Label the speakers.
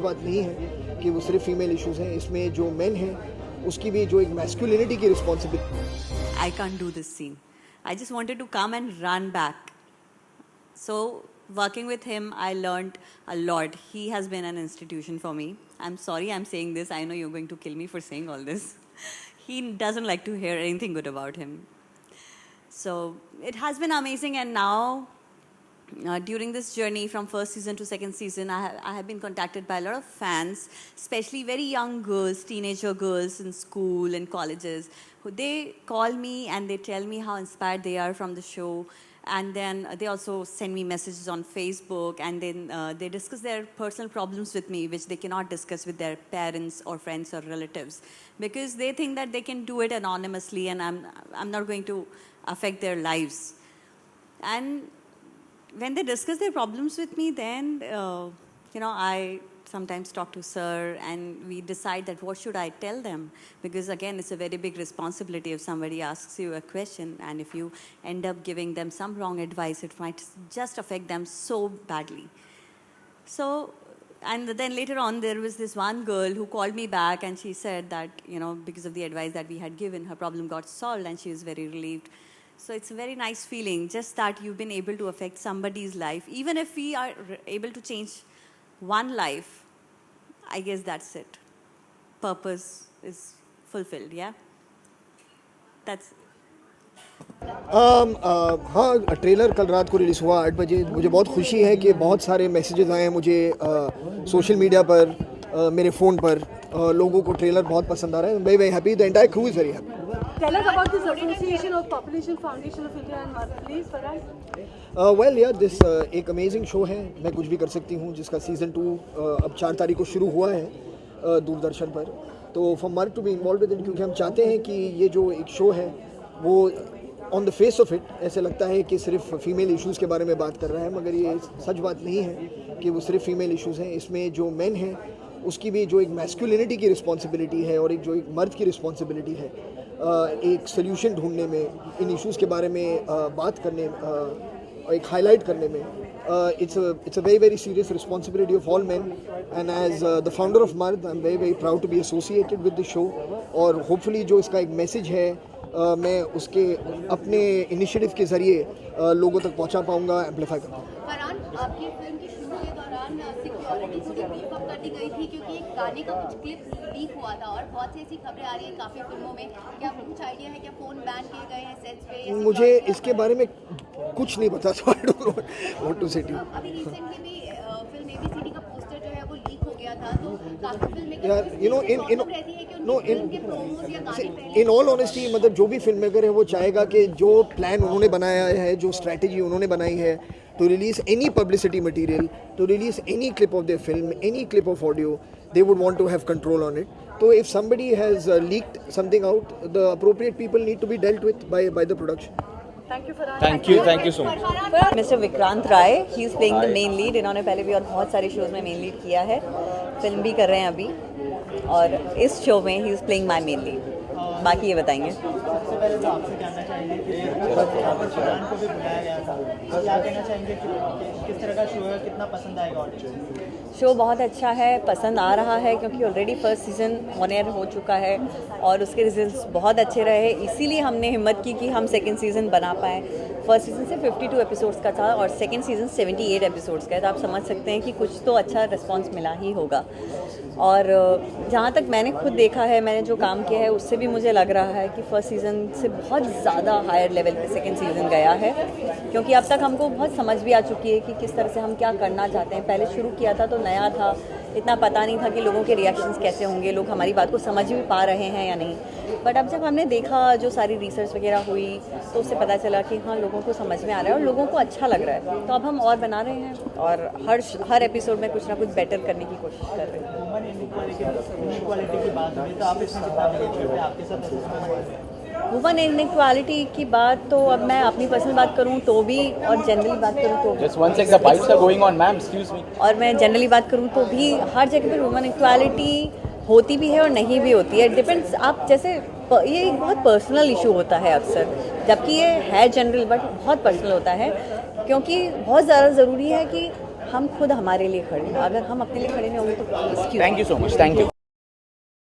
Speaker 1: बात नहीं है कि वो सिर्फ फीमेल इश्यूज हैं, इसमें जो मेन है उसकी भी जो एक मैस्कुलिनिटी की responsibility.
Speaker 2: I can't do this scene. I just wanted to come and run back. So working with him, I learned a lot. He has been an institution for me. I'm sorry I'm saying this. I know you're going to kill me for saying all this. He doesn't like to hear anything good about him. So it has been amazing, and now during this journey from first season to second season, I have been contacted by a lot of fans, especially very young girls, teenager girls in school and colleges, who they call me and they tell me how inspired they are from the show. And then they also send me messages on Facebook, and then they discuss their personal problems with me, which they cannot discuss with their parents or friends or relatives, because they think that they can do it anonymously, and I'm not going to affect their lives. And when they discuss their problems with me, then I sometimes talk to Sir, and we decide that what should I tell them, because again, it's a very big responsibility if somebody asks you a question, and if you end up giving them some wrong advice, it might just affect them so badly. So, and then later on, there was this one girl who called me back, and she said that, because of the advice that we had given, her problem got solved, and she was very relieved. So it's a very nice feeling, just that you've been able to affect somebody's life. Even if we are able to change one life, I guess that's it. Purpose is fulfilled, yeah? That's
Speaker 1: हाँ, trailer कल रात को release हुआ 8 बजे। मुझे बहुत खुशी है कि बहुत सारे मैसेजेस आए हैं मुझे सोशल मीडिया पर, मेरे फ़ोन पर। लोगों को ट्रेलर बहुत पसंद आ रहा है। Very very happy, the entire crew is very happy.
Speaker 3: Tell us about this association of Population Foundation of India and Mark, please, Farhan.
Speaker 1: Well यार, दिस एक अमेजिंग शो है, मैं कुछ भी कर सकती हूँ, जिसका सीज़न 2 अब 4 तारीख को शुरू हुआ है दूरदर्शन पर। तो for mark to be involve with it, क्योंकि हम चाहते हैं कि ये जो एक शो है वो on the face of it ऐसे लगता है कि सिर्फ फीमेल इश्यूज़ के बारे में बात कर रहा है, मगर ये सच बात नहीं है कि वो सिर्फ फीमेल इश्यूज़ हैं। इसमें जो मेन है उसकी भी जो एक मैस्कुलिनिटी की रिस्पॉन्सिबिलिटी है और एक जो एक मर्द की रिस्पॉन्सिबिलिटी है, एक सोल्यूशन ढूंढने में, इन इश्यूज़ के बारे में बात करने, एक हाईलाइट करने में, it's a very very serious responsibility of all men, and as the founder of Mard, I'm very very proud to be associated with the show, और hopefully जो इसका एक मैसेज है मैं उसके अपने इनिशिएटिव के ज़रिए लोगों तक पहुंचा पाऊंगा, एम्पलीफाई कर पाऊंगा।
Speaker 4: फरहान, आपकी फिल्म की शूट के दौरान सिक्योरिटी थोड़ी बीफ अप कर दी गई थी, क्योंकि एक गाने का कुछ क्लिप लीक हुआ था, और बहुत सी ऐसी खबरें आ रही हैं काफ़ी फिल्मों में। क्या आपको कुछ आइडिया है, क्या फ़ोन बैन किए गए हैं सेट्स पे?
Speaker 1: मुझे इसके बारे में कुछ नहीं पता, so I don't know what to say to you.
Speaker 4: अभी रिसेंटली भी फिल्म ABCD का पोस्टर जो है वो लीक हो गया था, तो काफ़ी फिल्में
Speaker 1: इन ऑल ऑनेस्टी, मतलब जो भी फिल्म मेकर है वो चाहेगा कि जो प्लान उन्होंने बनाया है, जो स्ट्रैटेजी उन्होंने बनाई है to release any publicity material, to release any clip of their film, any clip of audio, they would want to have control on it. So if somebody has leaked something out, the appropriate people need to be dealt with by the production.
Speaker 3: Thank you, Farhan.
Speaker 5: Thank you so much.
Speaker 2: Mr. Vikrant Rai, he is playing the main lead. इन्होंने पहले भी और बहुत सारे shows में main lead किया है, film भी कर रहे हैं अभी, और इस शो में he is playing my main lead. बाकी ये बताएंगे।
Speaker 5: सबसे पहले तो आपसे जानना चाहेंगे कि फरहान को भी बुलाया गया था, क्या कहना चाहेंगे कि किस तरह का शो है, कितना पसंद आएगा ऑडियंस?
Speaker 2: शो बहुत अच्छा है, पसंद आ रहा है, क्योंकि already first season on air हो चुका है और उसके रिजल्ट्स बहुत अच्छे रहे, इसीलिए हमने हिम्मत की कि हम सेकंड सीज़न बना पाएँ। फर्स्ट सीज़न से 52 एपिसोड्स का था और सेकंड सीज़न 78 एपिसोड्स का है, तो आप समझ सकते हैं कि कुछ तो अच्छा रिस्पॉन्स मिला ही होगा। और जहाँ तक मैंने खुद देखा है, मैंने जो काम किया है, उससे भी मुझे लग रहा है कि फर्स्ट सीज़न से बहुत ज़्यादा हायर लेवल पे सेकंड सीज़न गया है, क्योंकि अब तक हमको बहुत समझ भी आ चुकी है कि किस तरह से हम क्या करना चाहते हैं। पहले शुरू किया था तो नया था, इतना पता नहीं था कि लोगों के रिएक्शंस कैसे होंगे, लोग हमारी बात को समझ भी पा रहे हैं या नहीं। बट अब जब हमने देखा, जो सारी रिसर्च वगैरह हुई, तो उससे पता चला कि हाँ, लोगों को समझ में आ रहा है और लोगों को अच्छा लग रहा है। तो अब हम और बना रहे हैं और हर एपिसोड में कुछ ना कुछ बेटर करने की कोशिश कर रहे हैं।
Speaker 5: वुमन इनइक्वालिटी की बात हुई, तो आप इसमें जितना नेगेटिव है, आपके साथ
Speaker 2: वुमन इनइक्वालिटी की बात, तो अब मैं अपनी पर्सनल बात करूं तो भी और जनरली बात करूं तो
Speaker 6: Just one sec, the bites are going on, ma'am. Excuse me.
Speaker 2: और मैं जनरली बात करूं तो भी हर जगह पर वुमन इक्वालिटी होती भी है और नहीं भी होती है। डिपेंड्स, आप जैसे ये एक बहुत पर्सनल इशू होता है अक्सर, जबकि ये है जनरल बट बहुत पर्सनल होता है, क्योंकि बहुत ज़्यादा ज़रूरी है कि
Speaker 7: हम खुद हमारे लिए खड़े हैं, अगर हम अपने लिए खड़े नहीं होंगे तो excuse
Speaker 6: Thank you so much. Thank you.